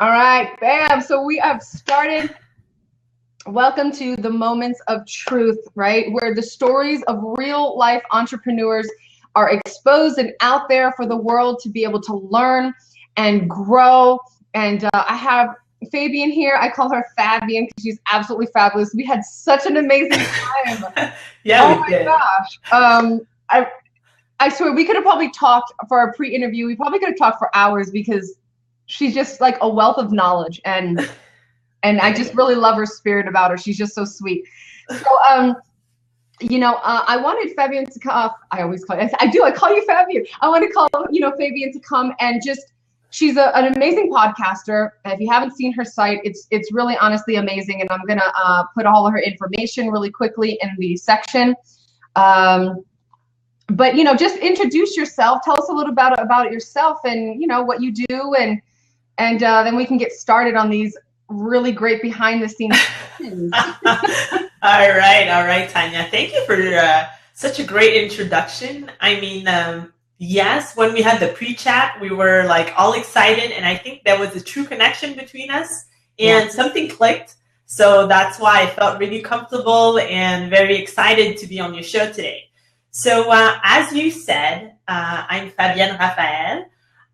All right, bam. So we have started. Welcome to the Moments of Truth, right? Where the stories of real life entrepreneurs are exposed and out there for the world to be able to learn and grow. And I have Fabienne here. I call her Fabienne because she's absolutely fabulous. We had such an amazing time. Yeah, oh my gosh. I swear we could have probably talked for our pre-interview. We probably could have talked for hours because she's just like a wealth of knowledge, and I just really love her spirit about her. She's just so sweet. So I wanted Fabienne to come. I call you Fabienne. I want to call Fabienne to come and just. She's an amazing podcaster. If you haven't seen her site, it's really honestly amazing, and I'm gonna put all of her information really quickly in the section. But just introduce yourself. Tell us a little about yourself and what you do, and then we can get started on these really great behind the scenes things. All right, Tanya. Thank you for such a great introduction. I mean, yes, when we had the pre-chat, we were like all excited, and I think there was a true connection between us, and something clicked. So that's why I felt really comfortable and very excited to be on your show today. So as you said, I'm Fabienne Raphael.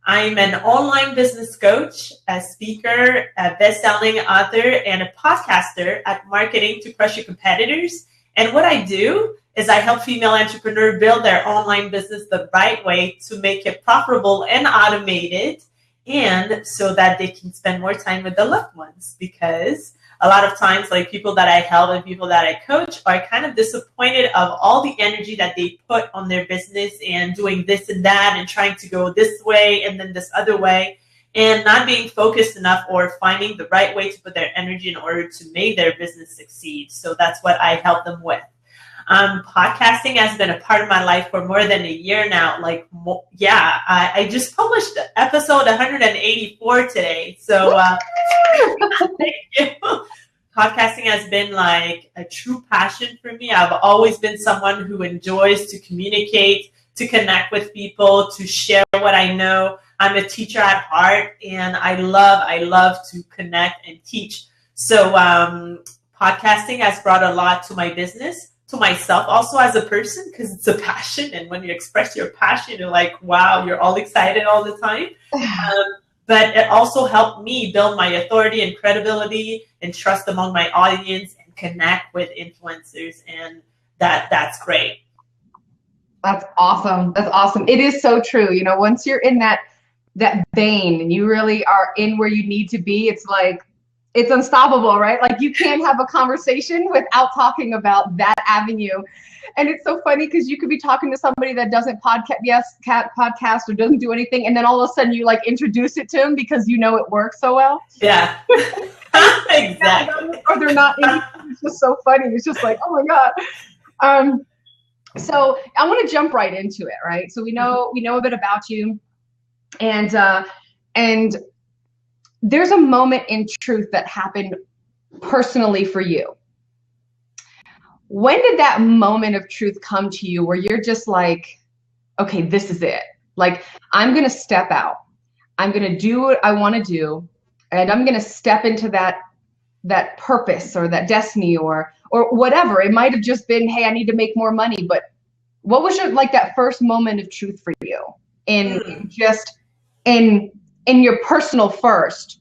I'm an online business coach, a speaker, a best-selling author, and a podcaster at Marketing to Crush Your Competitors. And what I do is I help female entrepreneurs build their online business the right way to make it profitable and automated, and so that they can spend more time with their loved ones. Because a lot of times, like people that I help and people that I coach are kind of disappointed of all the energy that they put on their business and doing this and that and trying to go this way and then this other way and not being focused enough or finding the right way to put their energy in order to make their business succeed. So that's what I help them with. Podcasting has been a part of my life for more than a year now. I just published episode 184 today. So thank you. Podcasting has been like a true passion for me. I've always been someone who enjoys to communicate, to connect with people, to share what I know. I'm a teacher at heart, and I love to connect and teach. So podcasting has brought a lot to my business, to myself also as a person, because it's a passion. And when you express your passion, you're like, wow, you're all excited all the time. But it also helped me build my authority and credibility and trust among my audience and connect with influencers. And that's great. That's awesome. That's awesome. It is so true. Once you're in that vein and you really are in where you need to be, it's like, it's unstoppable, right? Like you can't have a conversation without talking about that avenue. And it's so funny because you could be talking to somebody that doesn't podcast or doesn't do anything, and then all of a sudden you like introduce it to them because it works so well. Yeah, exactly. Or they're not. It's just so funny. It's just like, oh my god. So I want to jump right into it, right? So we know a bit about you, and there's a moment in truth that happened personally for you. When did that moment of truth come to you where you're just like, okay, this is it. Like, I'm going to step out. I'm going to do what I want to do. And I'm going to step into that purpose or that destiny or whatever. It might have just been, hey, I need to make more money. But what was that first moment of truth for you in your personal first?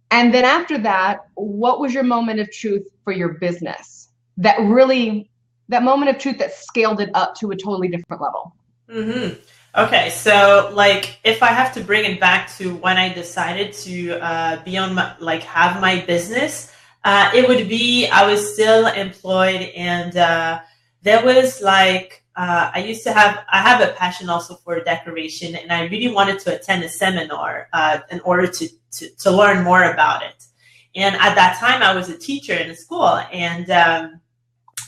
And then after that, what was your moment of truth for your business? That moment of truth that scaled it up to a totally different level. Mm-hmm. Okay, so like if I have to bring it back to when I decided to have my business, it would be I was still employed, and there was like I have a passion also for decoration, and I really wanted to attend a seminar in order to learn more about it. And at that time, I was a teacher in a school, and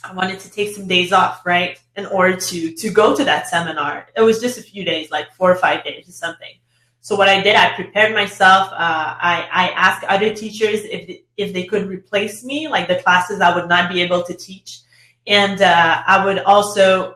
I wanted to take some days off, right, in order to go to that seminar. It was just a few days, like 4 or 5 days or something. So what I did, I prepared myself. I asked other teachers if they could replace me, like the classes I would not be able to teach. And I would also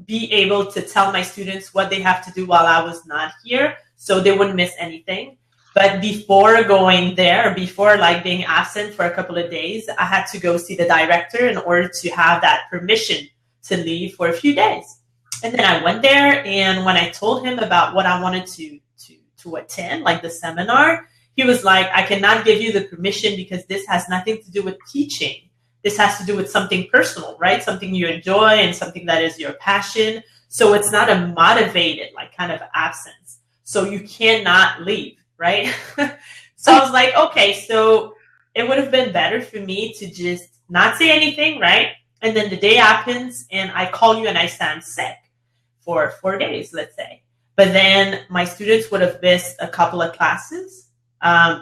be able to tell my students what they have to do while I was not here, so they wouldn't miss anything. But before going there, before like being absent for a couple of days, I had to go see the director in order to have that permission to leave for a few days. And then I went there, and when I told him about what I wanted to attend, like the seminar, he was like, I cannot give you the permission because this has nothing to do with teaching. This has to do with something personal, right? Something you enjoy and something that is your passion. So it's not a motivated, like kind of absence. So you cannot leave, right? So I was like, okay, so it would have been better for me to just not say anything, right? And then the day happens and I call you and I sound sick for 4 days, let's say. But then my students would have missed a couple of classes.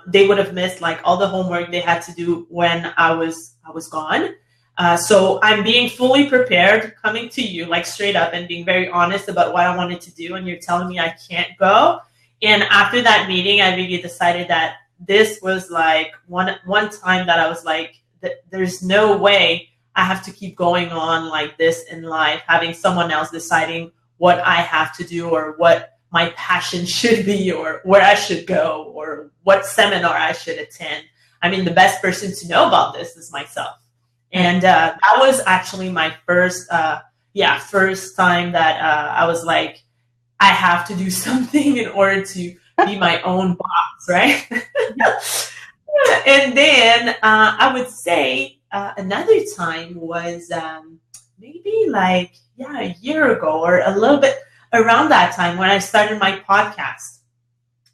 They would have missed like all the homework they had to do when I was gone. So I'm being fully prepared, coming to you like straight up and being very honest about what I wanted to do. And you're telling me I can't go. And after that meeting, I really decided that this was like one time that I was like, there's no way I have to keep going on like this in life, having someone else deciding what I have to do or what my passion should be or where I should go or what seminar I should attend. I mean, the best person to know about this is myself. And that was actually my first time that I was like, I have to do something in order to be my own boss, right? And then I would say another time was maybe like, a year ago or a little bit around that time when I started my podcast.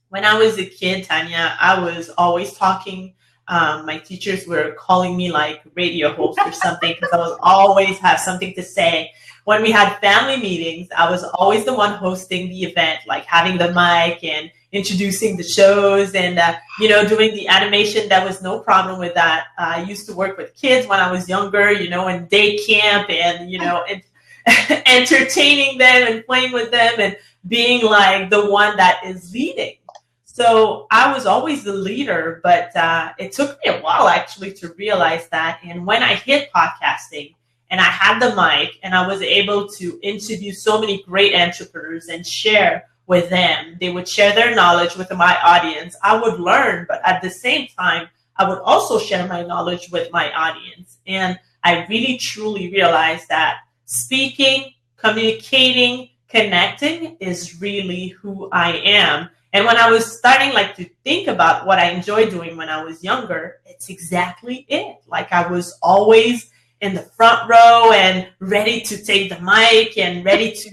When I was a kid, Tanya, I was always talking. My teachers were calling me like radio host or something because I was always have something to say. When we had family meetings, I was always the one hosting the event, like having the mic and introducing the shows and, doing the animation. That was no problem with that. I used to work with kids when I was younger, in day camp and, entertaining them and playing with them and being like the one that is leading. So I was always the leader, but it took me a while actually to realize that. And when I hit podcasting and I had the mic and I was able to interview so many great entrepreneurs and share with them, they would share their knowledge with my audience. I would learn, but at the same time, I would also share my knowledge with my audience. And I really, truly realized that speaking, communicating, connecting is really who I am. And when I was starting to think about what I enjoyed doing when I was younger, it's exactly it. Like I was always in the front row and ready to take the mic and ready to,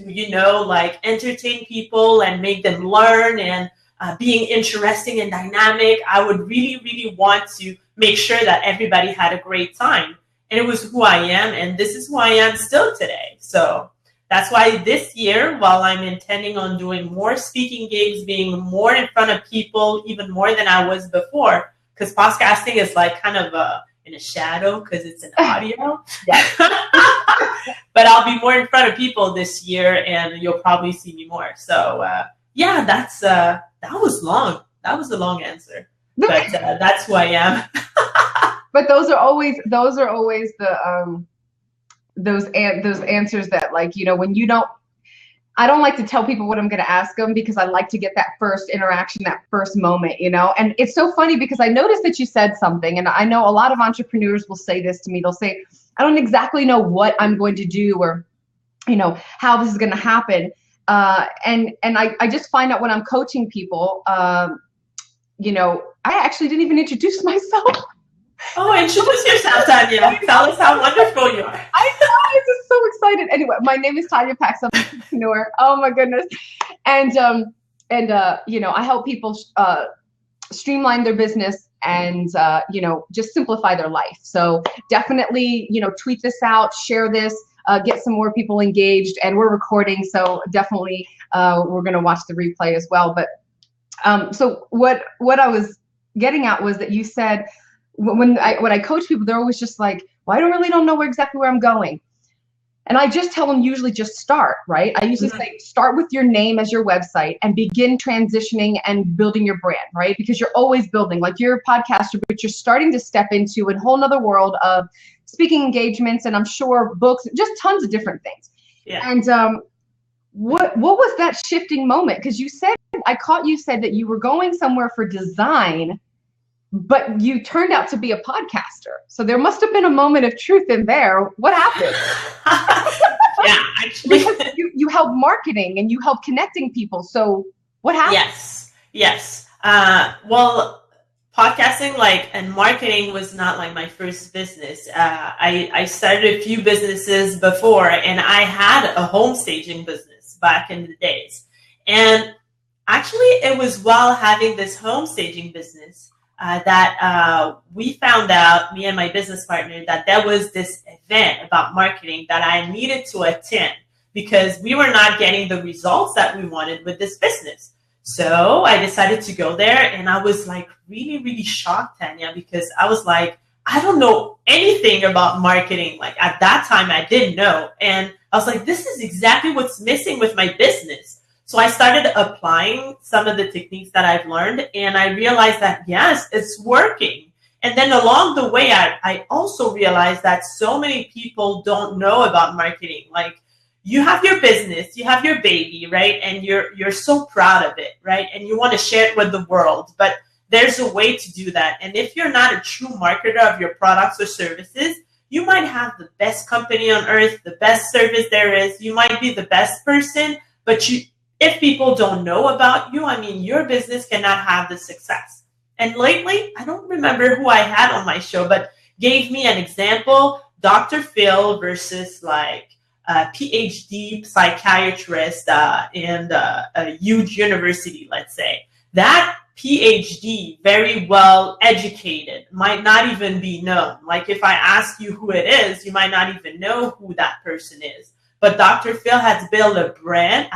entertain people and make them learn and being interesting and dynamic. I would really, really want to make sure that everybody had a great time. And it was who I am. And this is who I am still today. So that's why this year, while I'm intending on doing more speaking gigs, being more in front of people, even more than I was before, because podcasting is like kind of in a shadow because it's an audio. But I'll be more in front of people this year and you'll probably see me more. So that was long. That was a long answer. But that's who I am. But those are always the those answers that when you don't, I don't like to tell people what I'm going to ask them because I like to get that first interaction, that first moment, and it's so funny because I noticed that you said something, and I know a lot of entrepreneurs will say this to me. They'll say, I don't exactly know what I'm going to do or, how this is going to happen. And I just find out when I'm coaching people, I actually didn't even introduce myself. Oh, introduce yourself, Tanya. Tell us how wonderful you are. I know, I'm just so excited. Anyway, my name is Tanya Pax. I'm an entrepreneur. Oh my goodness. And I help people streamline their business and just simplify their life. So definitely, tweet this out, share this, get some more people engaged. And we're recording, so definitely we're going to watch the replay as well. But so what I was getting at was that you said, when I coach people, they're always just like, well, I don't know exactly where I'm going. And I just tell them usually just start, right? I usually say start with your name as your website and begin transitioning and building your brand, right? Because you're always building, like you're a podcaster, but you're starting to step into a whole nother world of speaking engagements and I'm sure books, just tons of different things. Yeah. And what was that shifting moment? Because you said, I caught you said that you were going somewhere for design, but you turned out to be a podcaster. So there must have been a moment of truth in there. What happened? Yeah, actually. Because you help marketing and you help connecting people. So what happened? Yes. Well, podcasting and marketing was not like my first business. I started a few businesses before, and I had a home staging business back in the days. And actually, it was while having this home staging business that we found out, me and my business partner, that there was this event about marketing that I needed to attend because we were not getting the results that we wanted with this business. So I decided to go there, and I was like really, really shocked, Tanya, because I was like, I don't know anything about marketing. Like at that time, I didn't know. And I was like, this is exactly what's missing with my business. So I started applying some of the techniques that I've learned, and I realized that, yes, it's working. And then along the way, I also realized that so many people don't know about marketing. Like, you have your business, you have your baby, right? And you're so proud of it, right? And you want to share it with the world, but there's a way to do that. And if you're not a true marketer of your products or services, you might have the best company on earth, the best service there is. You might be the best person, but if people don't know about you, I mean, your business cannot have the success. And lately, I don't remember who I had on my show, but gave me an example, Dr. Phil versus a PhD psychiatrist in a huge university, let's say. That PhD, very well educated, might not even be known. Like if I ask you who it is, you might not even know who that person is. But Dr. Phil has built a brand,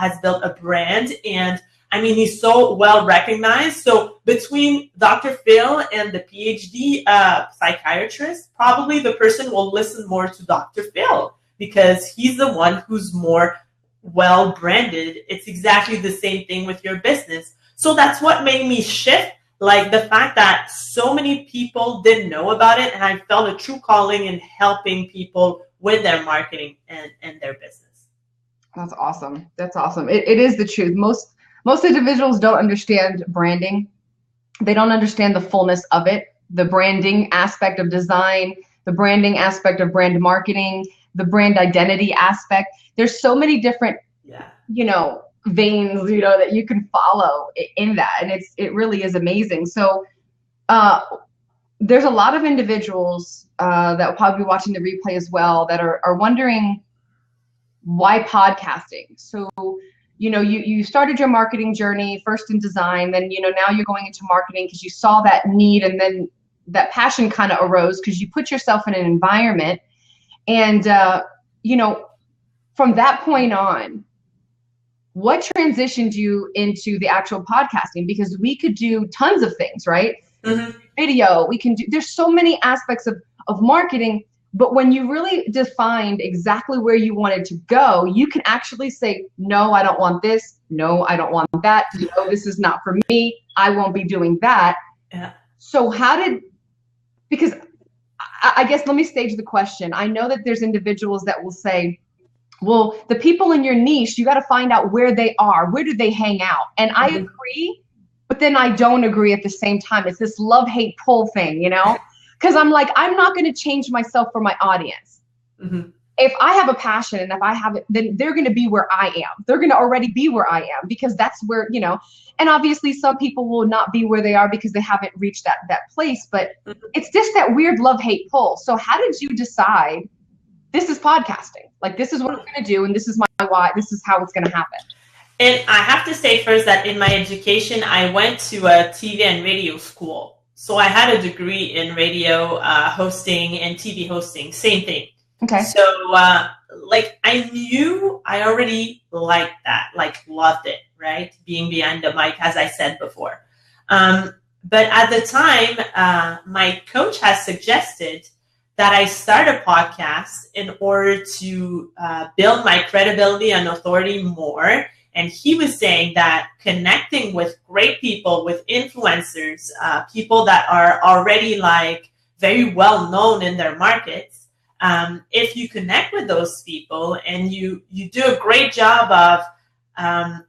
and I mean, he's so well recognized. So between Dr. Phil and the PhD psychiatrist, probably the person will listen more to Dr. Phil because he's the one who's more well branded. It's exactly the same thing with your business. So that's what made me shift, like the fact that so many people didn't know about it, and I felt a true calling in helping people with their marketing and their business. That's awesome. That's awesome. It is the truth. Most individuals don't understand branding. They don't understand the fullness of it, the branding aspect of design, the branding aspect of brand marketing, the brand identity aspect. There's so many different, veins, that you can follow in that. And it really is amazing. So there's a lot of individuals that will probably be watching the replay as well that are wondering why podcasting. So, you started your marketing journey first in design, then, now you're going into marketing because you saw that need, and then that passion kind of arose because you put yourself in an environment. And, from that point on, what transitioned you into the actual podcasting? Because we could do tons of things, right? Mm-hmm. Video, there's so many aspects of marketing, but when you really defined exactly where you wanted to go, you can actually say, no, I don't want this. No, I don't want that. No, this is not for me. I won't be doing that. Yeah. So because I guess let me stage the question. I know that there's individuals that will say, well, the people in your niche, you got to find out where they are. Where do they hang out? And I agree, but then I don't agree at the same time. It's this love-hate pull thing, because I'm like, I'm not going to change myself for my audience. Mm-hmm. If I have a passion and if I have it, then they're going to be where I am. They're going to already be where I am because that's where, and obviously some people will not be where they are because they haven't reached that place, but it's just that weird love-hate pull. So how did you decide this is podcasting? Like, this is what I'm going to do, and this is my why. This is how it's going to happen. And I have to say first that in my education, I went to a TV and radio school. So I had a degree in radio hosting and TV hosting, same thing. Okay. So, I knew I already liked that, loved it, right? Being behind the mic, as I said before. But at the time, my coach has suggested that I start a podcast in order to build my credibility and authority more. And he was saying that connecting with great people, with influencers, people that are already very well known in their markets, if you connect with those people and you do a great job of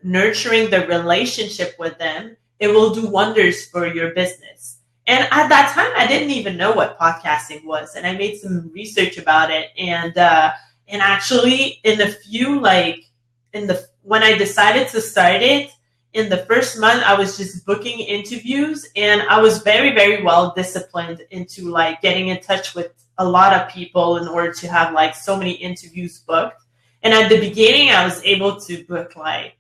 nurturing the relationship with them, it will do wonders for your business. And at that time, I didn't even know what podcasting was, and I made some research about it. And actually, when I decided to start it, in the first month, I was just booking interviews, and I was very, very well disciplined into like getting in touch with a lot of people in order to have like so many interviews booked. And at the beginning, I was able to book like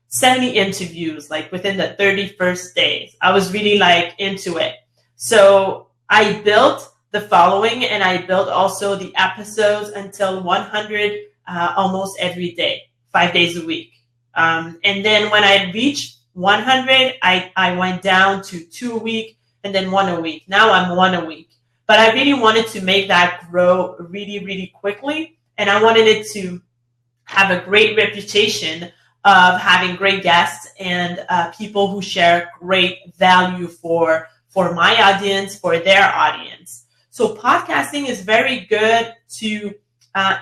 70 interviews, like within the 31st days. I was really like into it. So I built the following, and I built also the episodes until 100 almost every day, 5 days a week. And then when I reached 100, I went down to 2 a week and then 1 a week. Now I'm 1 a week. But I really wanted to make that grow really, really quickly. And I wanted it to have a great reputation of having great guests and people who share great value for my audience, for their audience. So podcasting is very good to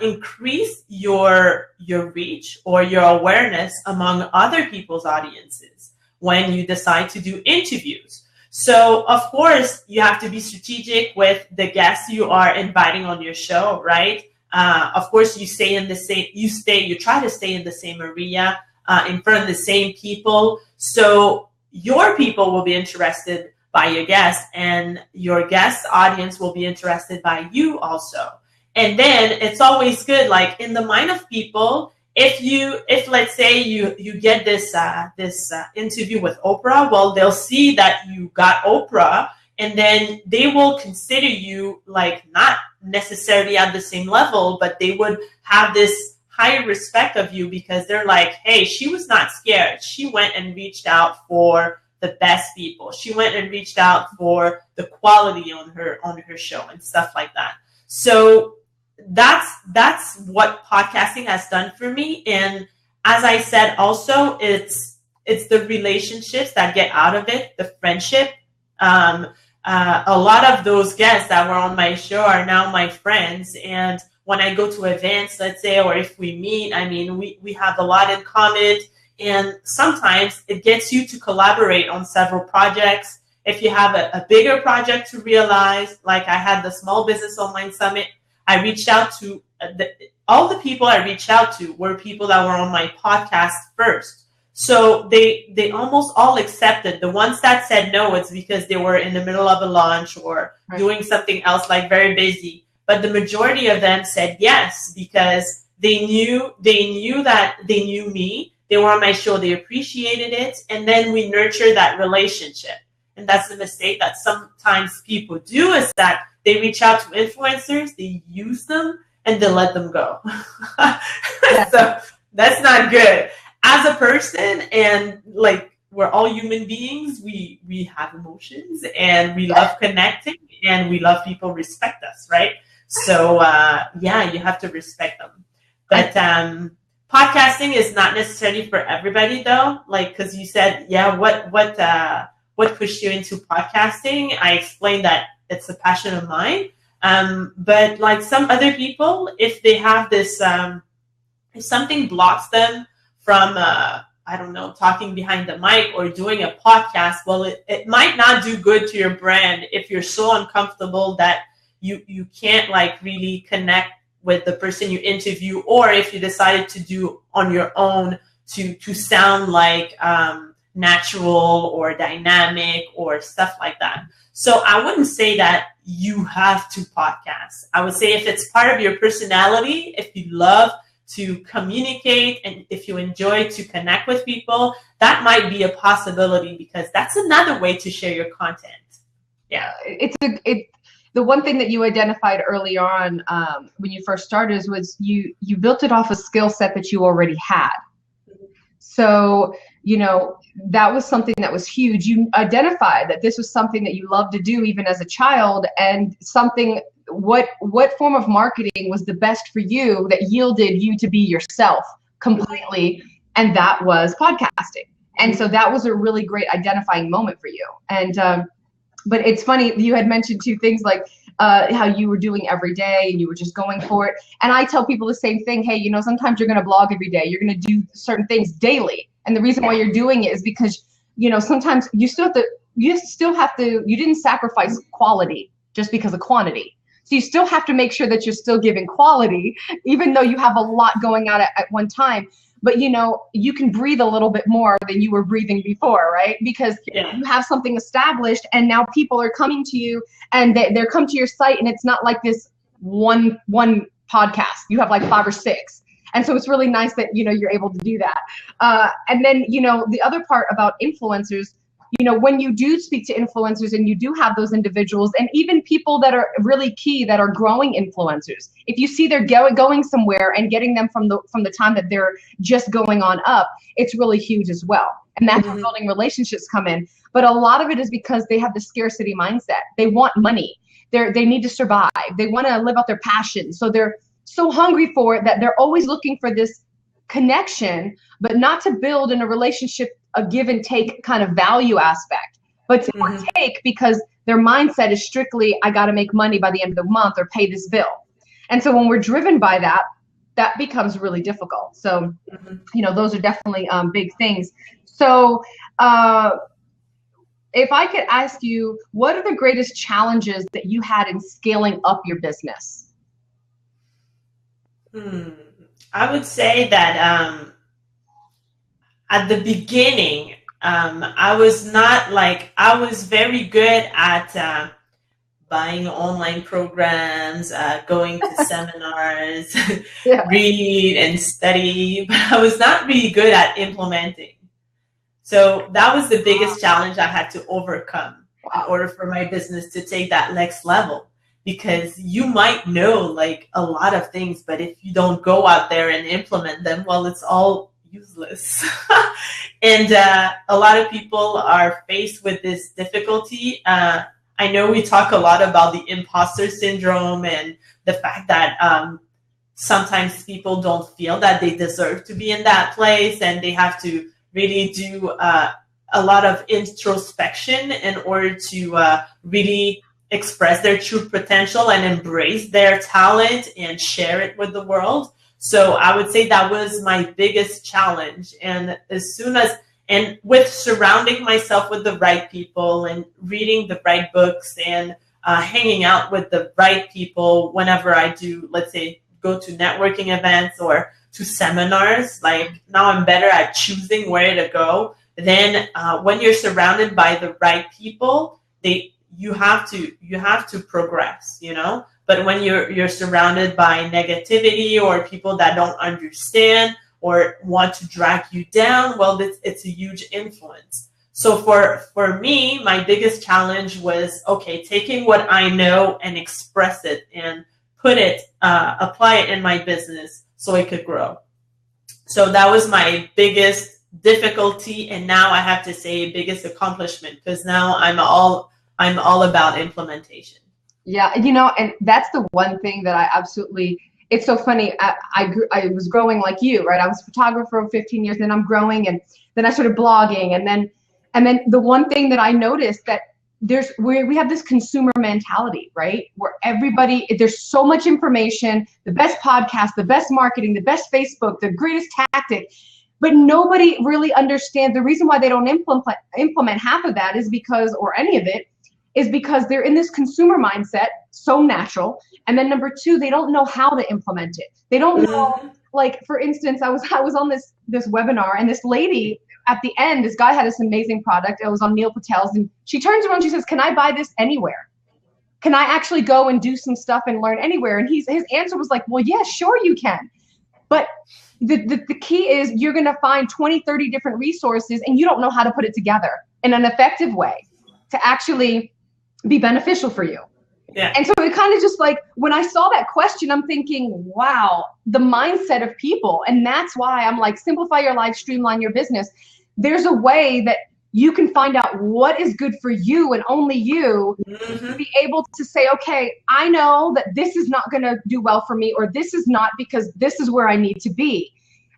increase your reach or your awareness among other people's audiences when you decide to do interviews. So of course you have to be strategic with the guests you are inviting on your show, right? Of course you try to stay in the same area, in front of the same people. So your people will be interested by your guest, and your guest audience will be interested by you also. And then it's always good, like in the mind of people, if let's say you get this interview with Oprah, well, they'll see that you got Oprah, and then they will consider you like not necessarily at the same level, but they would have this higher respect of you because they're like, hey, she was not scared. She went and reached out for the best people. She went and reached out for the quality on her show and stuff like that. So that's what podcasting has done for me. And as I said, also it's the relationships that get out of it, the friendship. A lot of those guests that were on my show are now my friends. And when I go to events, let's say, or if we meet, I mean, we have a lot in common. And sometimes it gets you to collaborate on several projects. If you have a bigger project to realize, like I had the Small Business Online Summit, I reached out to all the people I reached out to were people that were on my podcast first. So they almost all accepted. The ones that said no, it's because they were in the middle of a launch or doing something else, like very busy. But the majority of them said yes because they knew me. They were on my show. They appreciated it. And then we nurture that relationship. And that's the mistake that sometimes people do, is that they reach out to influencers, they use them, and they let them go. So that's not good. As a person, and like we're all human beings, we have emotions, and we love connecting, and we love people respect us, right? So you have to respect them. But podcasting is not necessarily for everybody, though. Like, because you said, what pushed you into podcasting? I explained that it's a passion of mine. But like some other people, if they have this, if something blocks them from, I don't know, talking behind the mic or doing a podcast, well, it might not do good to your brand if you're so uncomfortable that you can't like really connect with the person you interview, or if you decided to do on your own to sound like natural or dynamic or stuff like that. So I wouldn't say that you have to podcast. I would say if it's part of your personality, if you love to communicate and if you enjoy to connect with people, that might be a possibility, because that's another way to share your content. Yeah. The one thing that you identified early on when you first started was you built it off a skill set that you already had. So, that was something that was huge. You identified that this was something that you loved to do even as a child, and something, what form of marketing was the best for you that yielded you to be yourself completely, and that was podcasting. And so that was a really great identifying moment for you. And but it's funny, you had mentioned two things, like how you were doing every day and you were just going for it. And I tell people the same thing. Hey, sometimes you're going to blog every day. You're going to do certain things daily. And the reason why you're doing it is because, sometimes you didn't sacrifice quality just because of quantity. So you still have to make sure that you're still giving quality, even though you have a lot going out at one time. But, you can breathe a little bit more than you were breathing before, right? Because you have something established and now people are coming to you and they're come to your site, and it's not like this one podcast. You have like 5 or 6. And so it's really nice that, you're able to do that. And then, the other part about influencers, when you do speak to influencers and you do have those individuals and even people that are really key that are growing influencers, if you see they're going somewhere and getting them from the time that they're just going on up, it's really huge as well. And that's where building relationships come in. But a lot of it is because they have the scarcity mindset. They want money. They need to survive. They want to live out their passion. So they're so hungry for it that they're always looking for this connection, but not to build in a relationship a give and take kind of value aspect, but to partake because their mindset is strictly, I got to make money by the end of the month or pay this bill. And so when we're driven by that becomes really difficult. So, those are definitely big things. So if I could ask you, what are the greatest challenges that you had in scaling up your business? I would say that at the beginning, I was very good at buying online programs, going to seminars, read and study, but I was not really good at implementing. So that was the biggest challenge I had to overcome in order for my business to take that next level. Because you might know a lot of things, but if you don't go out there and implement them, well, it's all useless. And a lot of people are faced with this difficulty. I know we talk a lot about the imposter syndrome and the fact that sometimes people don't feel that they deserve to be in that place, and they have to really do a lot of introspection in order to really express their true potential and embrace their talent and share it with the world. So I would say that was my biggest challenge. And with surrounding myself with the right people and reading the right books and hanging out with the right people whenever I do, let's say, go to networking events or to seminars, now I'm better at choosing where to go. Then when you're surrounded by the right people, you have to progress, But when you're surrounded by negativity or people that don't understand or want to drag you down, well, it's a huge influence. So for me, my biggest challenge was, taking what I know and express it and apply it in my business so it could grow. So that was my biggest difficulty, and now I have to say biggest accomplishment, because now I'm all about implementation. Yeah, and that's the one thing that I absolutely, it's so funny. I was growing like you, right? I was a photographer for 15 years, then I'm growing, and then I started blogging, and then the one thing that I noticed that we have this consumer mentality, right? Where there's so much information, the best podcast, the best marketing, the best Facebook, the greatest tactic, but nobody really understands the reason why they don't implement half of that or any of it is because they're in this consumer mindset, so natural. And then number 2, they don't know how to implement it. They don't know, for instance, I was on this webinar, and this lady at the end, this guy had this amazing product. It was on Neil Patel's, and she turns around, she says, "Can I buy this anywhere? Can I actually go and do some stuff and learn anywhere?" And his answer was like, "Well, yeah, sure you can." But the key is you're going to find 20, 30 different resources, and you don't know how to put it together in an effective way to actually be beneficial for you. Yeah. And so it kind of just when I saw that question, I'm thinking, wow, the mindset of people. And that's why I'm simplify your life, streamline your business. There's a way that you can find out what is good for you and only you to be able to say, okay, I know that this is not going to do well for me, or this is not, because this is where I need to be.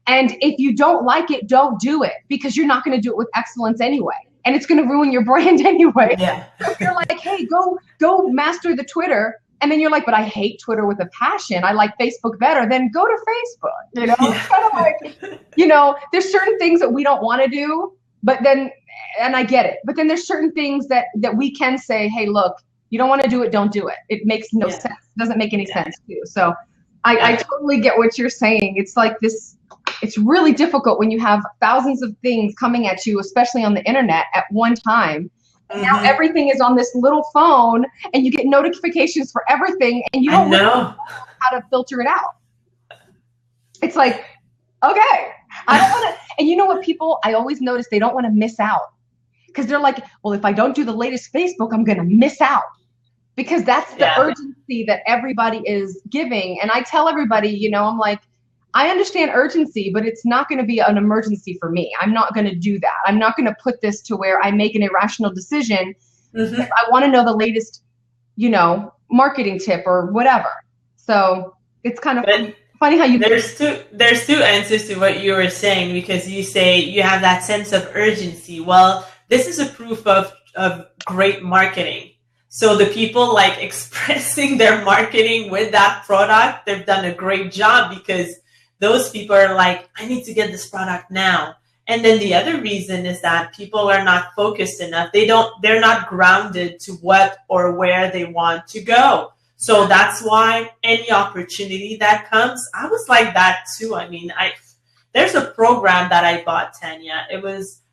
And if you don't like it, don't do it, because you're not going to do it with excellence anyway. And it's going to ruin your brand anyway. Yeah. So if you're like, hey, go master the Twitter, And then you're like, but I hate Twitter with a passion. I like Facebook better. Then go to Facebook. You know, it's kind of like, you know, there's certain things that we don't want to do, but then, and I get it, but then there's certain things that we can say, hey, look, you don't want to do it, don't do it. It makes no sense. It doesn't make any sense to you. So I totally get what you're saying. It's like this, it's really difficult when you have thousands of things coming at you, especially on the internet at one time. And now everything is on this little phone and you get notifications for everything and you don't know how to filter it out. It's like, okay, I don't want to, and you know what people, I always notice they don't want to miss out because they're like, well, if I don't do the latest Facebook, I'm going to miss out because that's the urgency that everybody is giving. And I tell everybody, you know, I'm like, I understand urgency, but it's not going to be an emergency for me. I'm not going to do that. I'm not going to put this to where I make an irrational decision. If I want to know the latest, you know, marketing tip or whatever. So it's kind of funny how you. There's two answers to what you were saying because you say you have that sense of urgency. Well, this is a proof of great marketing. So the people like expressing their marketing with that product, they've done a great job because those people are like, I need to get this product now. And then the other reason is that people are not focused enough. They're not grounded to what or where they want to go. So that's why any opportunity that comes, I was like that too. I mean, there's a program that I bought, Tanya.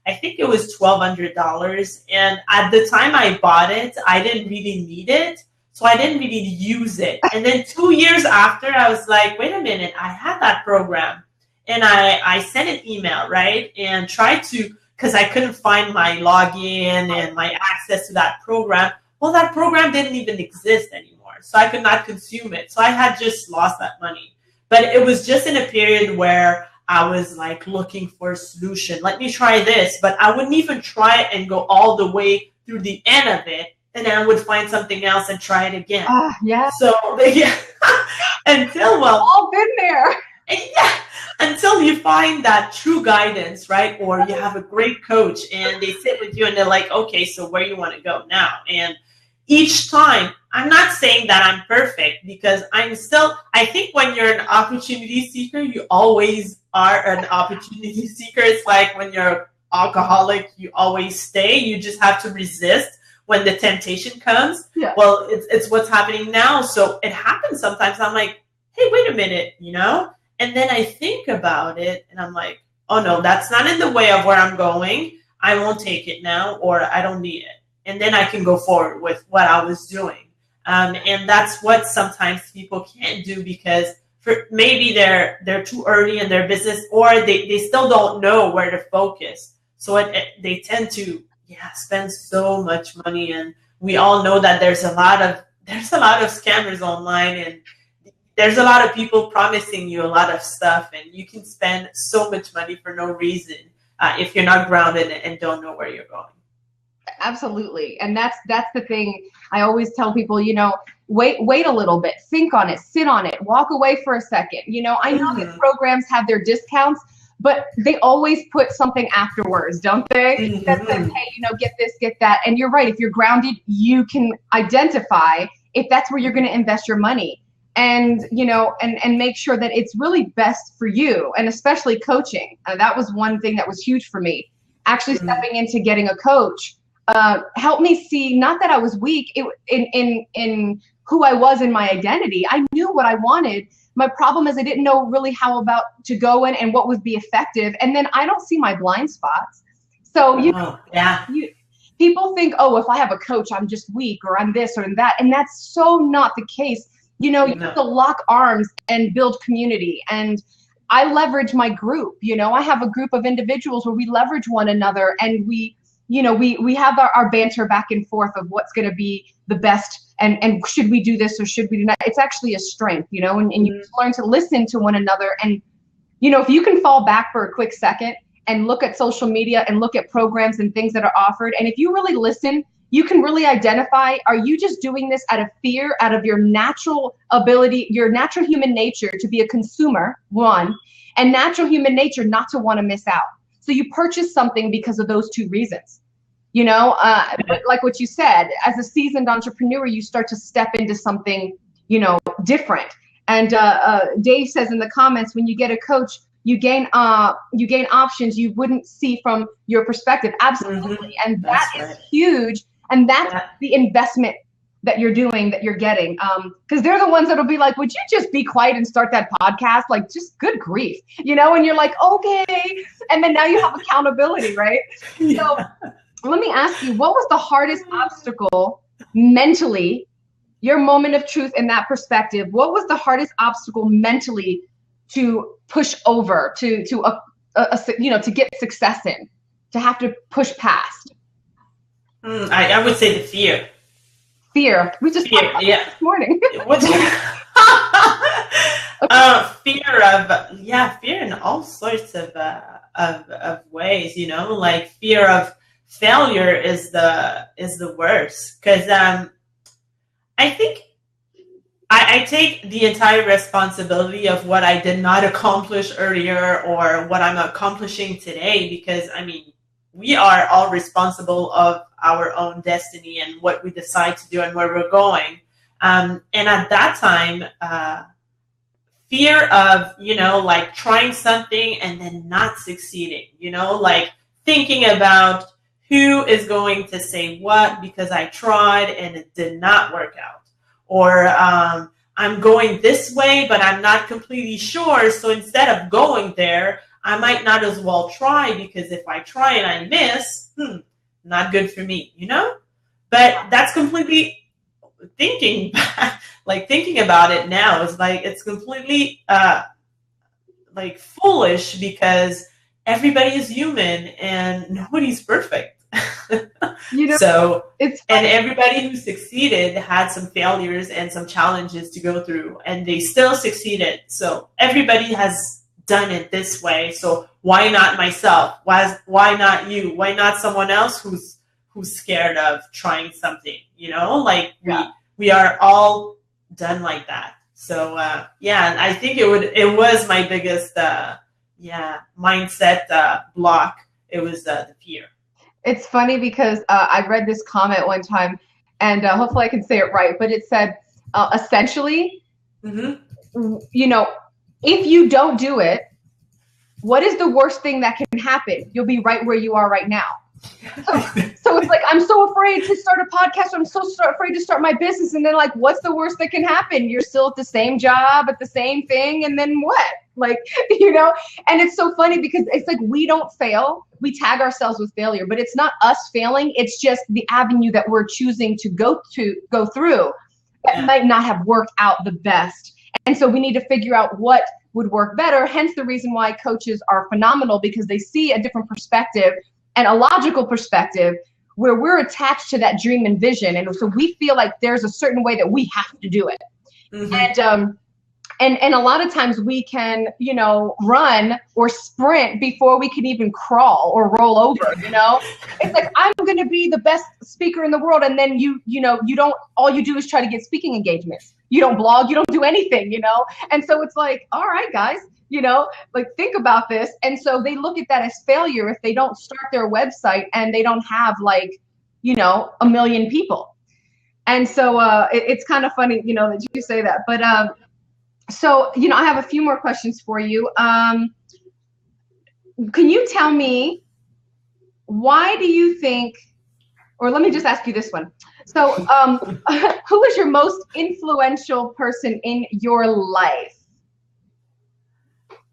I think it was $1,200. And at the time I bought it, I didn't really need it. So I didn't really use it. And then 2 years after, I was like, wait a minute, I had that program. And I sent an email, right? And tried to, because I couldn't find my login and my access to that program. Well, that program didn't even exist anymore. So I could not consume it. So I had just lost that money. But it was just in a period where I was like looking for a solution. Let me try this. But I wouldn't even try it and go all the way through the end of it. And then I would find something else and try it again. So until all been there. Until you find that true guidance, right? Or you have a great coach and they sit with you and they're like, okay, so where you want to go now? And each time, I'm not saying that I'm perfect because I think when you're an opportunity seeker, you always are an opportunity seeker. It's like when you're an alcoholic, you always stay. You just have to resist when the temptation comes. Well, it's what's happening now. So it happens sometimes. I'm like, hey, wait a minute, you know? And then I think about it and I'm like, oh no, that's not in the way of where I'm going. I won't take it now, or I don't need it. And then I can go forward with what I was doing. And that's what sometimes people can't do because maybe they're too early in their business, or they still don't know where to focus. So they tend to spend so much money, and we all know that there's a lot of scammers online, and there's a lot of people promising you a lot of stuff, and you can spend so much money for no reason if you're not grounded and don't know where you're going. Absolutely. And that's the thing. I always tell people, you know, wait a little bit, think on it, sit on it, walk away for a second. You know, I know that programs have their discounts, but they always put something afterwards, don't they? That says, hey, you know, get this, get that. And you're right. If you're grounded, you can identify if that's where you're going to invest your money. And, you know, and make sure that it's really best for you, and especially coaching. That was one thing that was huge for me. Actually stepping into getting a coach helped me see, not that I was weak in who I was in my identity. I knew what I wanted. My problem is I didn't know really how about to go in and what would be effective. And then I don't see my blind spots. So, people think, oh, if I have a coach, I'm just weak, or I'm this or that. And that's so not the case. You know, you have to lock arms and build community. And I leverage my group. You know, I have a group of individuals where we leverage one another, and we have our banter back and forth of what's going to be the best, and should we do this or should we do that? It's actually a strength, you know, and you learn to listen to one another. And, you know, if you can fall back for a quick second and look at social media and look at programs and things that are offered, and if you really listen, you can really identify, are you just doing this out of fear, out of your natural ability, your natural human nature to be a consumer, one, and natural human nature not to want to miss out. So you purchase something because of those two reasons. But like what you said, as a seasoned entrepreneur, you start to step into something, different. And Dave says in the comments, when you get a coach, you gain options you wouldn't see from your perspective. Absolutely. And that is huge. And that's the investment that you're doing, that you're getting. Because they're the ones that'll be like, would you just be quiet and start that podcast? Like, just good grief, and you're like, okay. And then now you have accountability, right? So let me ask you, what was the hardest obstacle mentally, your moment of truth in that perspective? What was the hardest obstacle mentally to push over, to get success in, to have to push past? I would say the fear. Fear. We just talked about this morning. Fear in all sorts of ways. Like fear of failure is the worst, because I think I take the entire responsibility of what I did not accomplish earlier or what I'm accomplishing today, because we are all responsible of our own destiny and what we decide to do and where we're going. And at that time, fear of, like trying something and then not succeeding, like thinking about who is going to say what because I tried and it did not work out. Or I'm going this way, but I'm not completely sure. So instead of going there, I might not as well try, because if I try and I miss, not good for me, But that's completely thinking about it now is like, it's completely foolish, because everybody is human and nobody's perfect. So and everybody who succeeded had some failures and some challenges to go through, and they still succeeded. So everybody has done it this way. So why not myself? Why not you? Why not someone else who's scared of trying something? We are all done like that. So I think it was my biggest mindset block. It was the fear. It's funny because I read this comment one time, and hopefully I can say it right, but it said essentially, if you don't do it, what is the worst thing that can happen? You'll be right where you are right now. So it's like, I'm so afraid to start a podcast. I'm so afraid to start my business. And then like, what's the worst that can happen? You're still at the same job, at the same thing. And then what? Like, and it's so funny because it's like, we don't fail. We tag ourselves with failure, but it's not us failing. It's just the avenue that we're choosing to go through that might not have worked out the best. And so we need to figure out what would work better. Hence the reason why coaches are phenomenal, because they see a different perspective and a logical perspective where we're attached to that dream and vision. And so we feel like there's a certain way that we have to do it. And a lot of times we can, run or sprint before we can even crawl or roll over, It's like, I'm going to be the best speaker in the world. And then you don't, all you do is try to get speaking engagements. You don't blog, you don't do anything, And so it's like, all right, guys, think about this. And so they look at that as failure if they don't start their website and they don't have 1 million people. And so it's kind of funny, that you say that. But so, I have a few more questions for you. Can you tell me, why do you think, or let me just ask you this one. So who is your most influential person in your life?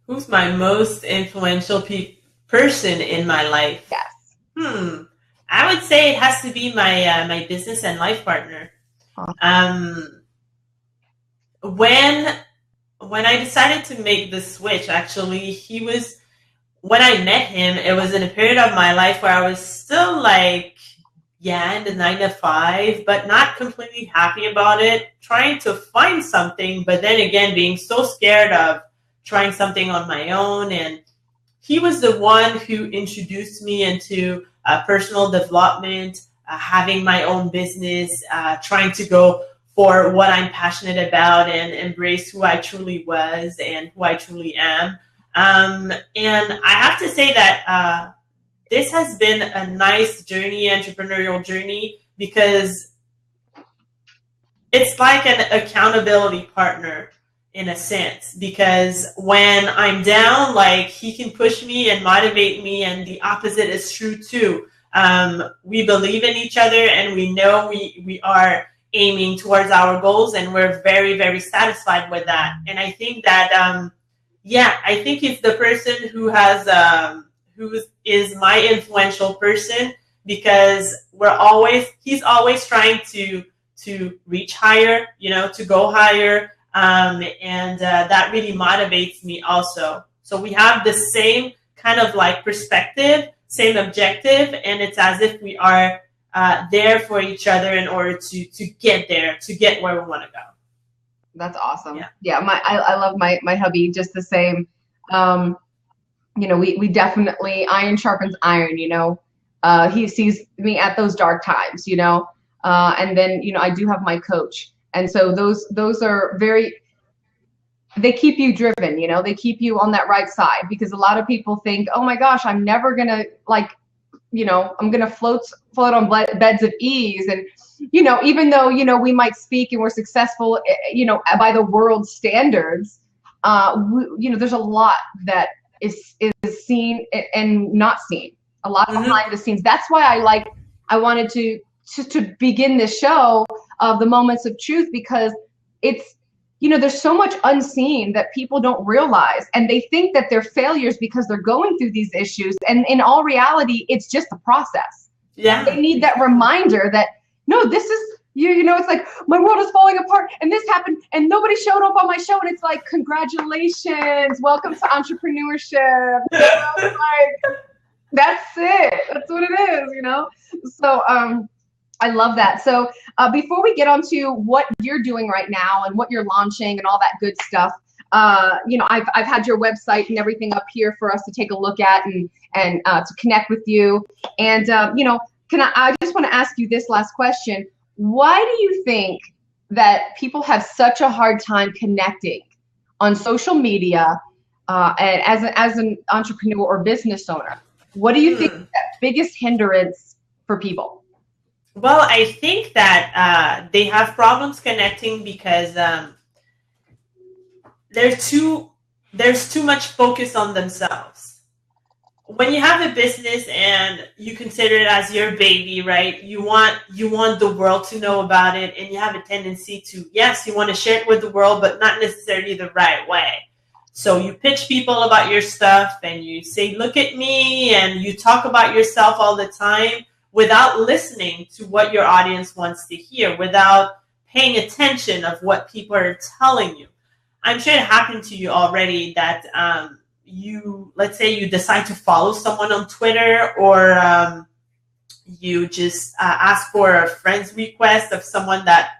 Who's my most influential person in my life? Yes. I would say it has to be my business and life partner. When I decided to make the switch, actually, when I met him, it was in a period of my life where I was still in the 9 to 5, but not completely happy about it, trying to find something, but then again, being so scared of trying something on my own. And he was the one who introduced me into personal development, having my own business, trying to go for what I'm passionate about and embrace who I truly was and who I truly am. And I have to say that this has been a nice journey, entrepreneurial journey, because it's like an accountability partner in a sense, because when I'm down, like, he can push me and motivate me, and the opposite is true too. We believe in each other, and we know we are aiming towards our goals, and we're very, very satisfied with that. And I think that, I think he's the person who has, who is my influential person, because he's always trying to reach higher, to go higher. And that really motivates me also. So we have the same kind of like perspective, same objective, and it's as if we are there for each other in order to get there, to get where we want to go. That's awesome. Yeah. I love my hubby just the same. We definitely, iron sharpens iron, he sees me at those dark times, and then, I do have my coach. And so those are they keep you driven, they keep you on that right side, because a lot of people think, oh my gosh, I'm never going to I'm going to float on beds of ease. And, even though, we might speak and we're successful, by the world standards, there's a lot that is seen and not seen, a lot behind the scenes. That's why I wanted to begin this show of the Moments of Truth, because it's, there's so much unseen that people don't realize, and they think that they're failures because they're going through these issues. And in all reality, it's just a process. Yeah. They need that reminder that, no, this is, it's like, my world is falling apart and this happened and nobody showed up on my show. And it's like, congratulations, welcome to entrepreneurship. That's it. That's what it is, So, I love that. So before we get on to what you're doing right now and what you're launching and all that good stuff, I've had your website and everything up here for us to take a look at and to connect with you. And, I just want to ask you this last question. Why do you think that people have such a hard time connecting on social media and as an entrepreneur or business owner? What do you think is that biggest hindrance for people? Well, I think that they have problems connecting because there's too much focus on themselves. When you have a business and you consider it as your baby, right? You want the world to know about it, and you have a tendency to, yes, you want to share it with the world, but not necessarily the right way. So you pitch people about your stuff and you say, look at me, and you talk about yourself all the time, without listening to what your audience wants to hear, without paying attention of what people are telling you. I'm sure it happened to you already that let's say you decide to follow someone on Twitter, or you just ask for a friend's request of someone that,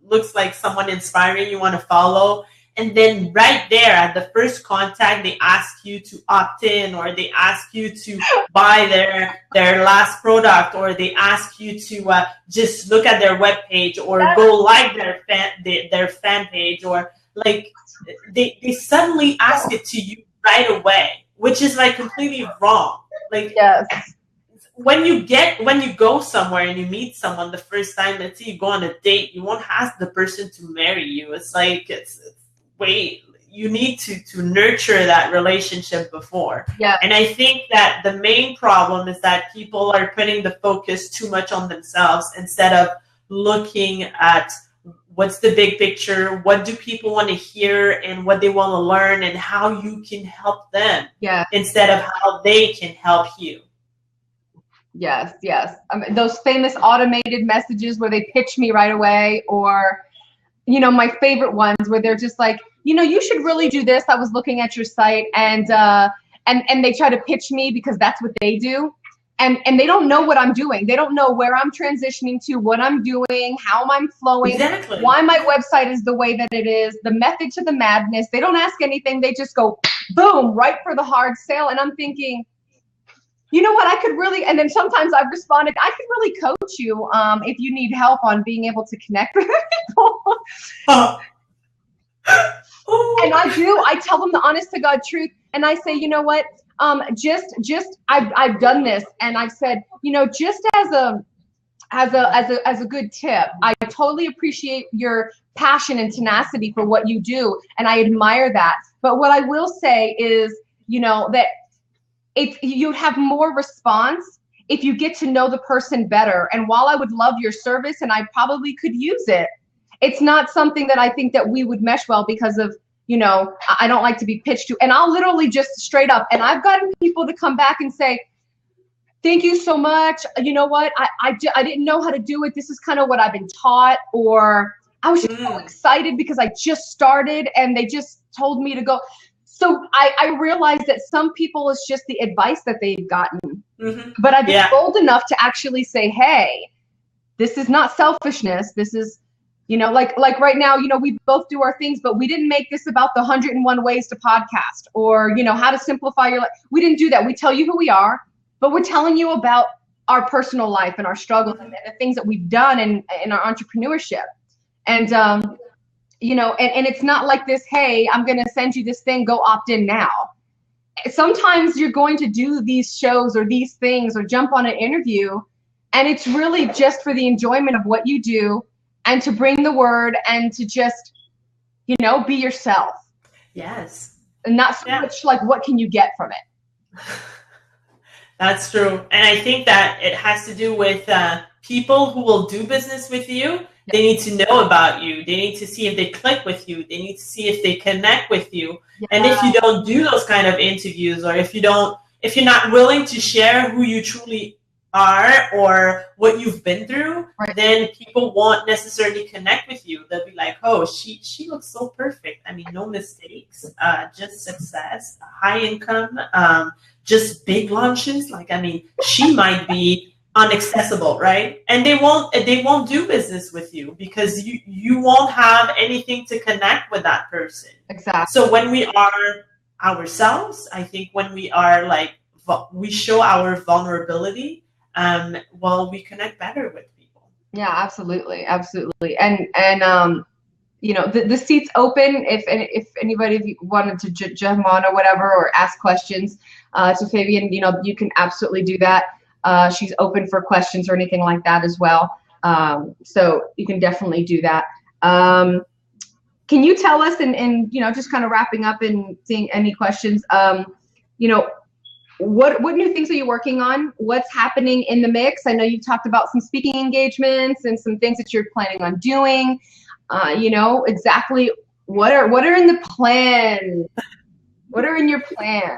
looks like someone inspiring you want to follow. And then right there at the first contact, they ask you to opt in, or they ask you to buy their last product, or they ask you to just look at their webpage, or go like their fan page, or like they suddenly ask it to you right away, which is like completely wrong. Like, yes. When you go somewhere and you meet someone the first time, let's say you go on a date, you won't ask the person to marry you. It's like, wait, you need to nurture that relationship before. Yeah. And I think that the main problem is that people are putting the focus too much on themselves instead of looking at what's the big picture, what do people want to hear and what they want to learn, and how you can help them instead of how they can help you. Yes. Those famous automated messages where they pitch me right away, or my favorite ones where they're just like, you should really do this. I was looking at your site, and they try to pitch me because that's what they do. And they don't know what I'm doing. They don't know where I'm transitioning to, what I'm doing, how I'm flowing, exactly. Why my website is the way that it is, the method to the madness. They don't ask anything. They just go, boom, right for the hard sale. And I'm thinking, you know what, I could really, and then sometimes I've responded, I could really coach you if you need help on being able to connect with people. And I tell them the honest to God truth. And I say, you know what, I've done this, and I've said, you know, just as a good tip, I totally appreciate your passion and tenacity for what you do, and I admire that. But what I will say is, you know, that you'd have more response if you get to know the person better. And while I would love your service and I probably could use it, it's not something that I think that we would mesh well because of, you know, I don't like to be pitched to. And I'll literally just straight up, and I've gotten people to come back and say, thank you so much. You know what? I didn't know how to do it. This is kind of what I've been taught. Or I was just so excited because I just started and they just told me to go. So I realized that some people, it's just the advice that they've gotten. But I've been bold enough to actually say, hey, this is not selfishness. This is, you know, like right now, you know, we both do our things, but we didn't make this about the 101 ways to podcast or, you know, how to simplify your life. We didn't do that. We tell you who we are, but we're telling you about our personal life and our struggles and the things that we've done in our entrepreneurship. And, you know, and it's not like this, hey, I'm going to send you this thing, go opt in now. Sometimes you're going to do these shows or these things or jump on an interview, and it's really just for the enjoyment of what you do and to bring the word and to just, you know, be yourself. Yes. And not so much like, what can you get from it? That's true. And I think that it has to do with people who will do business with you. They need to know about you. They need to see if they click with you. They need to see if they connect with you. Yeah. And if you don't do those kind of interviews, or if you're not willing to share who you truly are or what you've been through, then people won't necessarily connect with you. They'll be like, oh, she looks so perfect. I mean, no mistakes, just success, high income, just big launches. Like, I mean, she might be unaccessible, right? And they won't do business with you because you won't have anything to connect with that person. Exactly. So when we are ourselves, I think when we are like, we show our vulnerability, well, we connect better with people. Yeah, absolutely. Absolutely. And you know, the seat's open if anybody wanted to jump on or whatever, or ask questions to Fabienne, you know, you can absolutely do that. She's open for questions or anything like that as well. So you can definitely do that. Can you tell us, and you know, just kind of wrapping up and seeing any questions, you know, what new things are you working on? What's happening in the mix? I know you've talked about some speaking engagements and some things that you're planning on doing. You know, exactly what are in the plan? What are in your plan?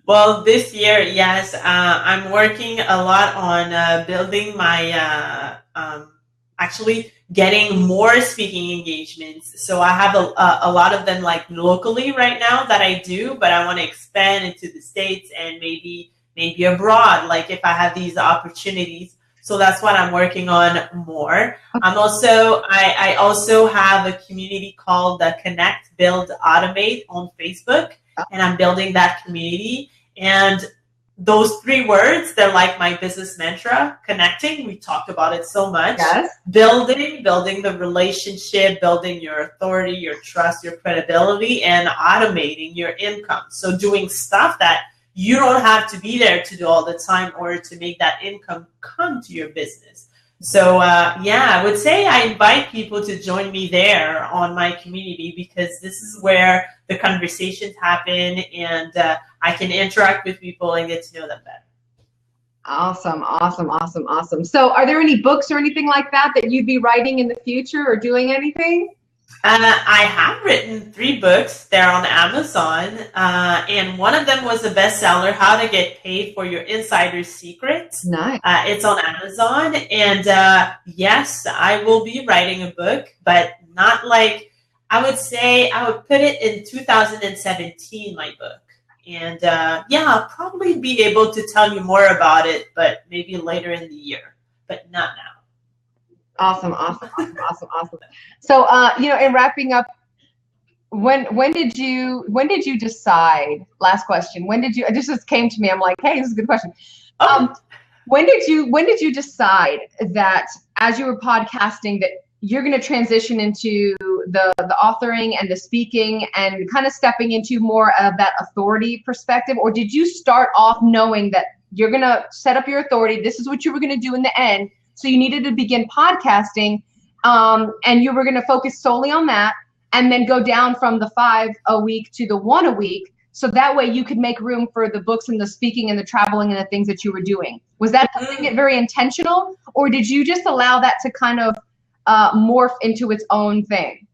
Well, this year, yes, I'm working a lot on building my, actually getting more speaking engagements. So I have a lot of them like locally right now that I do, but I want to expand into the States and maybe abroad, like if I have these opportunities. So that's what I'm working on more. I also have a community called the Connect, Build, Automate on Facebook, and I'm building that community. And those 3 words, they're like my business mantra: connecting. We talked about it so much. Yes. Building the relationship, building your authority, your trust, your credibility, and automating your income. So doing stuff that you don't have to be there to do all the time in order to make that income come to your business. So I would say I invite people to join me there on my community, because this is where the conversations happen, and I can interact with people and get to know them better. Awesome. So are there any books or anything like that you'd be writing in the future or doing anything? I have written 3 books. They're on Amazon, and one of them was a bestseller, How to Get Paid for Your Insider Secrets. Nice. It's on Amazon, and yes, I will be writing a book, but not like, I would say I would put it in 2017, my book. And I'll probably be able to tell you more about it, but maybe later in the year, but not now. Awesome. So, you know, in wrapping up, when did you decide? Last question. When did you? It just came to me. I'm like, hey, this is a good question. When did you decide that as you were podcasting that you're going to transition into the authoring and the speaking and kind of stepping into more of that authority perspective? Or did you start off knowing that you're going to set up your authority, this is what you were going to do in the end, so you needed to begin podcasting, and you were going to focus solely on that, and then go down from the 5 a week to the 1 a week, so that way you could make room for the books and the speaking and the traveling and the things that you were doing? Was that something very intentional, or did you just allow that to kind of morph into its own thing?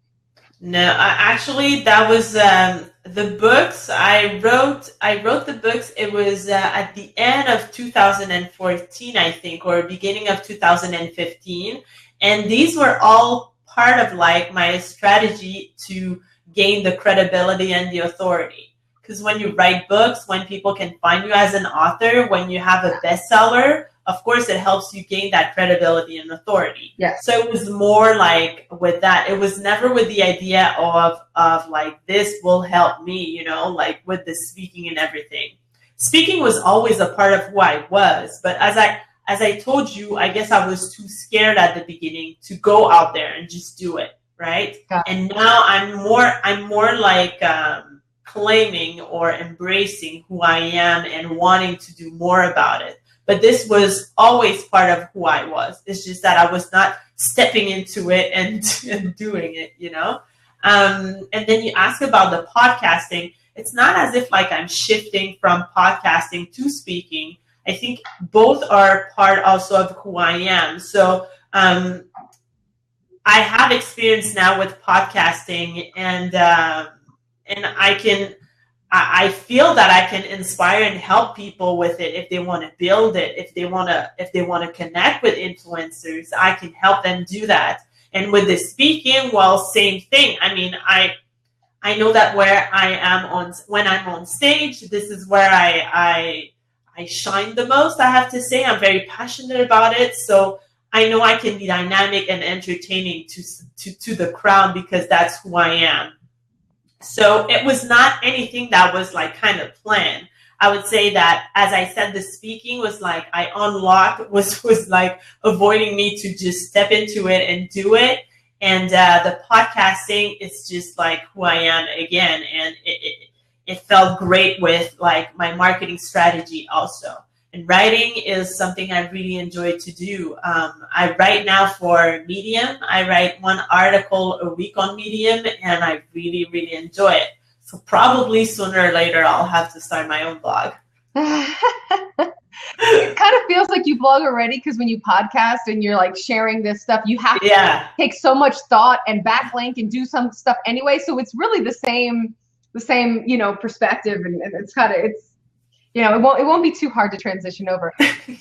No, actually, that was the books. I wrote the books. It was at the end of 2014, I think, or beginning of 2015, and these were all part of like my strategy to gain the credibility and the authority. Because when you write books, when people can find you as an author, when you have a bestseller, of course, it helps you gain that credibility and authority. Yes. So it was more like with that. It was never with the idea of like, this will help me, you know, like with the speaking and everything. Speaking was always a part of who I was. But as I told you, I guess I was too scared at the beginning to go out there and just do it, right? And now I'm more like claiming or embracing who I am and wanting to do more about it. But this was always part of who I was. It's just that I was not stepping into it and doing it, you know? And then you ask about the podcasting. It's not as if like I'm shifting from podcasting to speaking. I think both are part also of who I am. So I have experience now with podcasting, and I feel that I can inspire and help people with it if they want to build it, if they want to connect with influencers, I can help them do that. And with the speaking, well, same thing. I mean, I know that where I am when I'm on stage, this is where I shine the most, I have to say. I'm very passionate about it. So I know I can be dynamic and entertaining to the crowd because that's who I am. So it was not anything that was like kind of planned. I would say that, as I said, the speaking was like I unlocked, was like avoiding me to just step into it and do it. And the podcasting is just like who I am again. And it felt great with like my marketing strategy also. And writing is something I really enjoy to do. I write now for Medium. I write 1 article a week on Medium, and I really, really enjoy it. So probably sooner or later, I'll have to start my own blog. It kind of feels like you blog already, because when you podcast and you're like sharing this stuff, you have to take so much thought and backlink and do some stuff anyway. So it's really the same, you know, perspective, and it's kind of, it's, you know, it won't be too hard to transition over.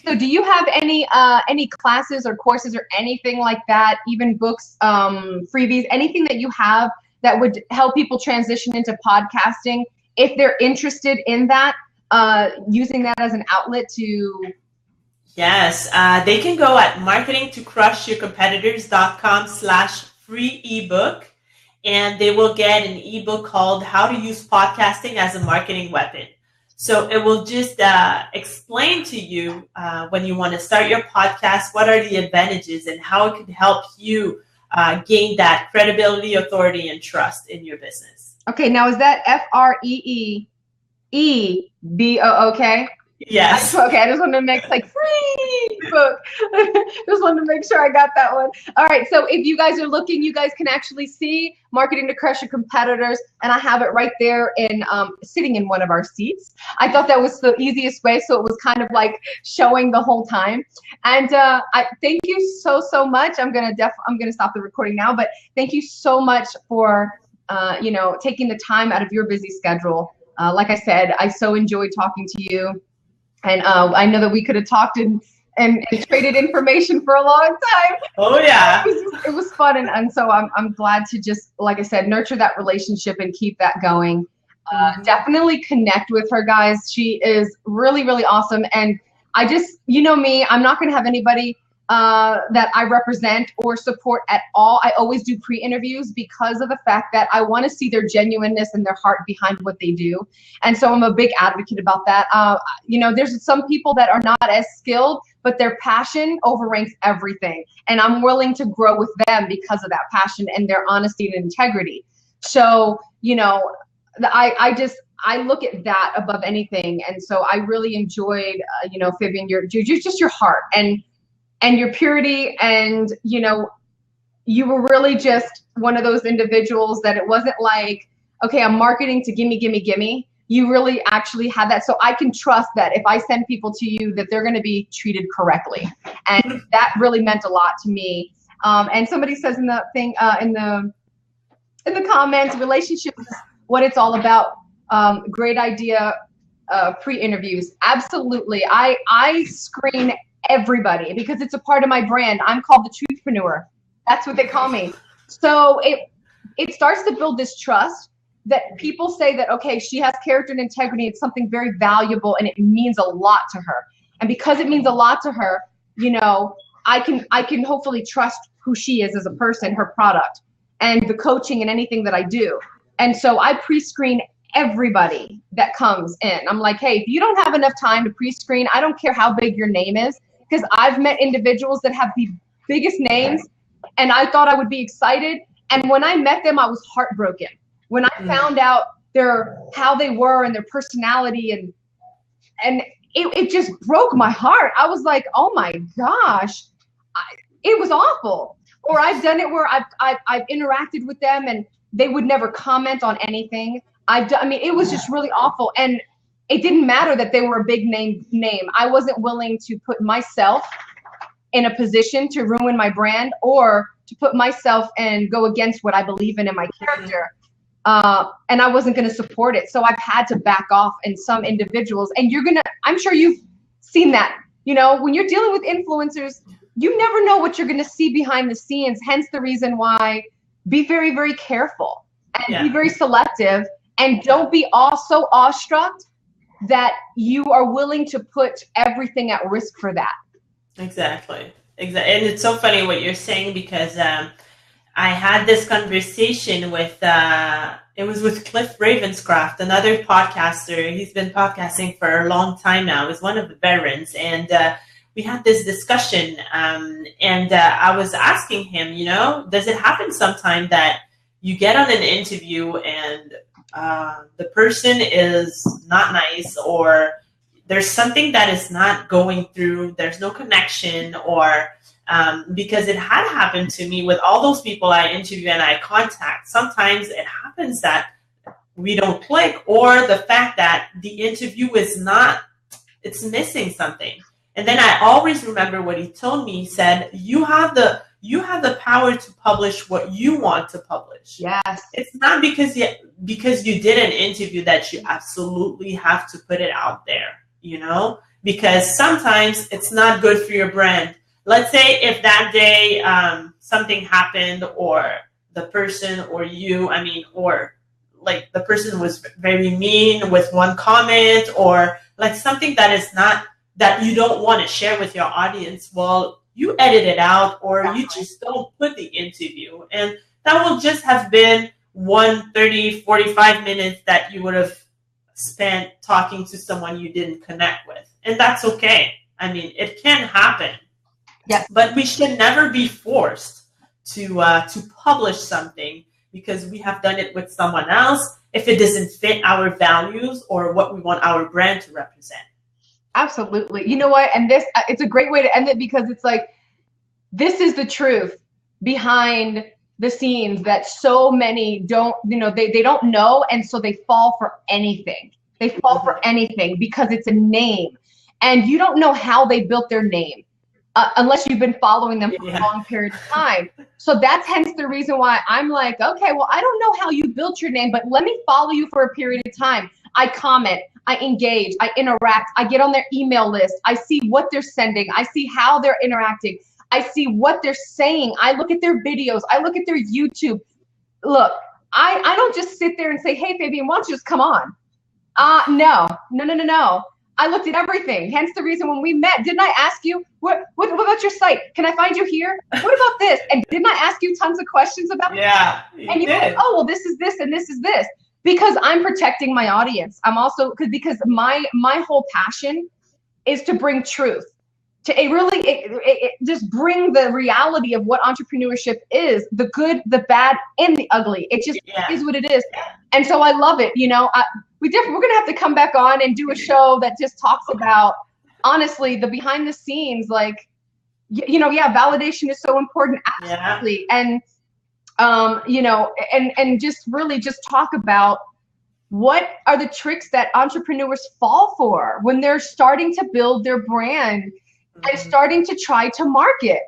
So do you have any classes or courses or anything like that, even books, freebies, anything that you have that would help people transition into podcasting if they're interested in that, using that as an outlet to? Yes, they can go at marketingtocrushyourcompetitors.com/free ebook, and they will get an ebook called How to Use Podcasting as a Marketing Weapon. So it will just explain to you when you want to start your podcast, what are the advantages and how it can help you gain that credibility, authority, and trust in your business. Okay, now is that FREEEBOOK? Yes. Okay, I just wanted to make like free book. Just wanted to make sure I got that one. All right, so if you guys are looking, you guys can actually see Marketing to Crush Your Competitors, and I have it right there in sitting in one of our seats. I thought that was the easiest way, so it was kind of like showing the whole time. And I thank you so much. I'm gonna stop the recording now, but thank you so much for you know, taking the time out of your busy schedule. Like I said, I so enjoyed talking to you. And I know that we could have talked and traded information for a long time. Oh yeah, it was fun, and so I'm glad to just, like I said, nurture that relationship and keep that going. Definitely connect with her, guys. She is really, really awesome, and I just, you know me, I'm not going to have anybody that I represent or support at all. I always do pre-interviews because of the fact that I want to see their genuineness and their heart behind what they do. And so I'm a big advocate about that. You know, there's some people that are not as skilled, but their passion overranks everything. And I'm willing to grow with them because of that passion and their honesty and integrity. So, you know, I look at that above anything. And so I really enjoyed, you know, Fabienne, you're just your heart and your purity. And, you know, you were really just one of those individuals that it wasn't like, okay, I'm marketing to gimme, gimme, gimme. You really actually had that. So I can trust that if I send people to you, that they're going to be treated correctly. And that really meant a lot to me. And somebody says in the thing, in the comments, relationships is what it's all about. Great idea. Pre-interviews. Absolutely. I screen everybody because it's a part of my brand. I'm called the truthpreneur. That's what they call me. So it starts to build this trust that people say that, okay, she has character and integrity. It's something very valuable and it means a lot to her. And because it means a lot to her, you know, I can hopefully trust who she is as a person, her product, and the coaching and anything that I do. And so I pre-screen everybody that comes in. I'm like, hey, if you don't have enough time to pre-screen, I don't care how big your name is, because I've met individuals that have the biggest names and I thought I would be excited. And when I met them, I was heartbroken. When I found out how they were and their personality and it just broke my heart. I was like, oh my gosh, it was awful. Or I've done it where I've interacted with them and they would never comment on anything. I mean, it was just really awful. And it didn't matter that they were a big name. I wasn't willing to put myself in a position to ruin my brand or to put myself and go against what I believe in my character. And I wasn't going to support it. So I've had to back off in some individuals. And I'm sure you've seen that, you know, when you're dealing with influencers, you never know what you're going to see behind the scenes. Hence the reason why be very, very careful and be very selective, and don't be so awestruck that you are willing to put everything at risk for that. Exactly. And it's so funny what you're saying, because I had this conversation with, it was with Cliff Ravenscraft, another podcaster. He's been podcasting for a long time now. He's one of the veterans. And we had this discussion, and I was asking him, you know, does it happen sometime that you get on an interview and the person is not nice, or there's something that is not going through, there's no connection, or because it had happened to me with all those people I interview and I contact. Sometimes it happens that we don't click, or the fact that the interview is it's missing something. And then I always remember what he told me. He said, you have the power to publish what you want to publish. Yes. It's not because you did an interview that you absolutely have to put it out there, you know, because sometimes it's not good for your brand. Let's say if that day something happened, or the person or you, or like the person was very mean with one comment, or like something that you don't want to share with your audience. Well, you edit it out, or you just don't put the interview. And that will just have been 45 minutes that you would have spent talking to someone you didn't connect with. And that's okay. I mean, it can happen. Yes. But we should never be forced to publish something because we have done it with someone else if it doesn't fit our values or what we want our brand to represent. Absolutely. You know what? And it's a great way to end it, because it's like, this is the truth behind the scenes that so many don't, you know, they don't know. And so they fall for anything. They fall for anything because it's a name, and you don't know how they built their name unless you've been following them for a long period of time. So that's hence the reason why I'm like, okay, well, I don't know how you built your name, but let me follow you for a period of time. I comment, I engage, I interact, I get on their email list. I see what they're sending. I see how they're interacting. I see what they're saying. I look at their videos. I look at their YouTube. Look, I don't just sit there and say, hey, Fabienne, why don't you just come on? No. I looked at everything. Hence the reason when we met, didn't I ask you, what about your site? Can I find you here? What about this? And didn't I ask you tons of questions about Yeah, and you were like, oh, well, this is this and this is this. Because I'm protecting my audience. I'm also, because my whole passion is to bring truth. To just bring the reality of what entrepreneurship is, the good, the bad, and the ugly. It just is what it is. And so I love it. You know, we're going to have to come back on and do a show that just talks about, honestly, the behind the scenes, like, you know, validation is so important. Absolutely. And, you know, and just really just talk about what are the tricks that entrepreneurs fall for when they're starting to build their brand and starting to try to market,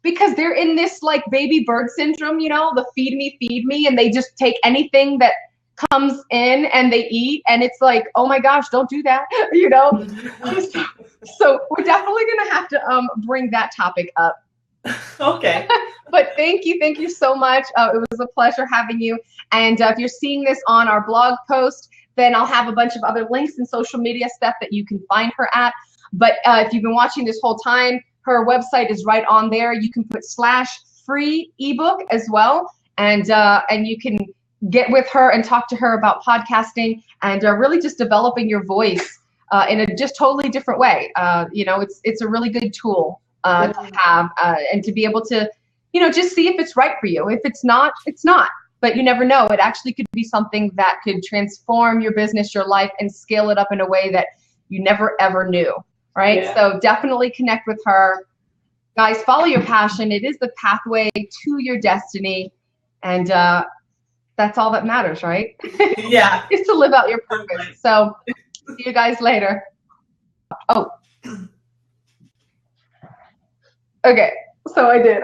because they're in this like baby bird syndrome, you know, the feed me, and they just take anything that comes in and they eat, and it's like, oh my gosh, don't do that, you know. So we're definitely gonna have to bring that topic up. Okay. But thank you so much. It was a pleasure having you. And if you're seeing this on our blog post, then I'll have a bunch of other links and social media stuff that you can find her at. But if you've been watching this whole time, her website is right on there. You can put /free ebook as well. And you can get with her and talk to her about podcasting and really just developing your voice in a just totally different way. You know, it's a really good tool to have and to be able to, you know, just see if it's right for you. If it's not, it's not. But you never know. It actually could be something that could transform your business, your life, and scale it up in a way that you never, ever knew. Right? Yeah. So definitely connect with her. Guys, follow your passion. It is the pathway to your destiny. And that's all that matters, right? Yeah. Is to live out your purpose. So see you guys later. Oh. Okay. So I did.